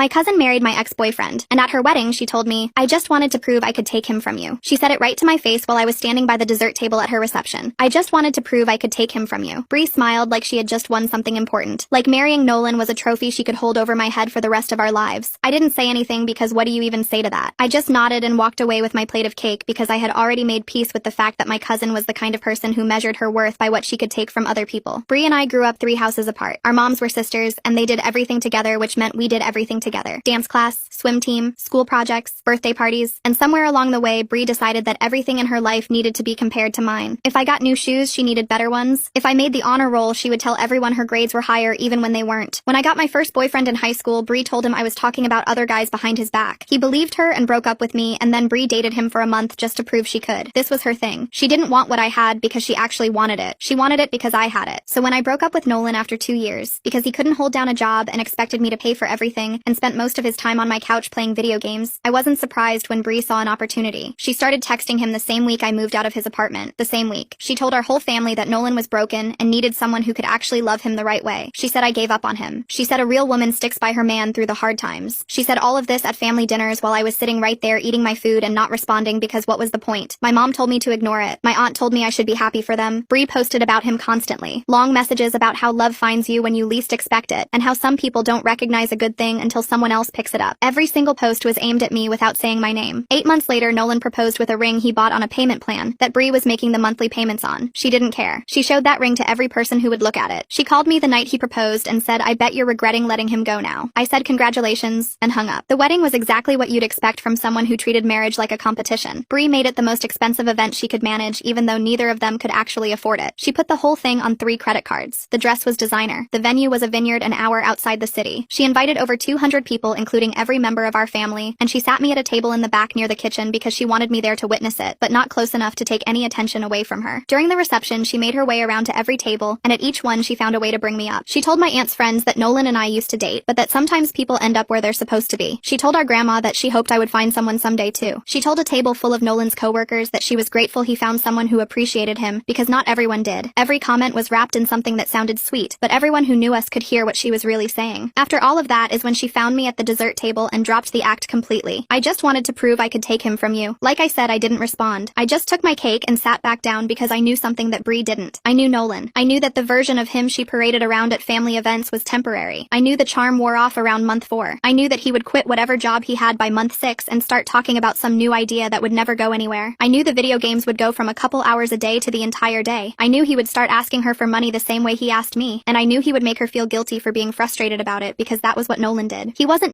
My cousin married my ex-boyfriend, and at her wedding she told me, "I just wanted to prove I could take him from you." She said it right to my face while I was standing by the dessert table at her reception. "I just wanted to prove I could take him from you." Bree smiled like she had just won something important. Like marrying Nolan was a trophy she could hold over my head for the rest of our lives. I didn't say anything because what do you even say to that? I just nodded and walked away with my plate of cake because I had already made peace with the fact that my cousin was the kind of person who measured her worth by what she could take from other people. Bree and I grew up 3 houses apart. Our moms were sisters, and they did everything together, which meant we did everything together. Dance class, swim team, school projects, birthday parties, and somewhere along the way, Bree decided that everything in her life needed to be compared to mine. If I got new shoes, she needed better ones. If I made the honor roll, she would tell everyone her grades were higher even when they weren't. When I got my first boyfriend in high school, Bree told him I was talking about other guys behind his back. He believed her and broke up with me, and then Bree dated him for a month just to prove she could. This was her thing. She didn't want what I had because she actually wanted it. She wanted it because I had it. So when I broke up with Nolan after 2 years, because he couldn't hold down a job and expected me to pay for everything and spent most of his time on my couch playing video games, I wasn't surprised when Bree saw an opportunity. She started texting him the same week I moved out of his apartment. The same week. She told our whole family that Nolan was broken and needed someone who could actually love him the right way. She said I gave up on him. She said a real woman sticks by her man through the hard times. She said all of this at family dinners while I was sitting right there eating my food and not responding because what was the point? My mom told me to ignore it. My aunt told me I should be happy for them. Bree posted about him constantly. Long messages about how love finds you when you least expect it, and how some people don't recognize a good thing until someone else picks it up. Every single post was aimed at me without saying my name. 8 months later, Nolan proposed with a ring he bought on a payment plan that Bree was making the monthly payments on. She didn't care. She showed that ring to every person who would look at it. She called me the night he proposed and said, "I bet you're regretting letting him go now." I said congratulations and hung up. The wedding was exactly what you'd expect from someone who treated marriage like a competition. Bree made it the most expensive event she could manage, even though neither of them could actually afford it. She put the whole thing on 3 credit cards. The dress was designer. The venue was a vineyard an hour outside the city. She invited over 200 people, including every member of our family, and she sat me at a table in the back near the kitchen because she wanted me there to witness it, but not close enough to take any attention away from her. During the reception, she made her way around to every table, and at each one she found a way to bring me up. She told my aunt's friends that Nolan and I used to date, but that sometimes people end up where they're supposed to be. She told our grandma that she hoped I would find someone someday too. She told a table full of Nolan's coworkers that she was grateful he found someone who appreciated him, because not everyone did. Every comment was wrapped in something that sounded sweet, but everyone who knew us could hear what she was really saying. After all of that is when she found me at the dessert table and dropped the act completely. "I just wanted to prove I could take him from you." Like I said, I didn't respond. I just took my cake and sat back down because I knew something that Bree didn't. I knew Nolan. I knew that the version of him she paraded around at family events was temporary. I knew the charm wore off around month 4. I knew that he would quit whatever job he had by month 6 and start talking about some new idea that would never go anywhere. I knew the video games would go from a couple hours a day to the entire day. I knew he would start asking her for money the same way he asked me, and I knew he would make her feel guilty for being frustrated about it because that was what Nolan did. He wasn't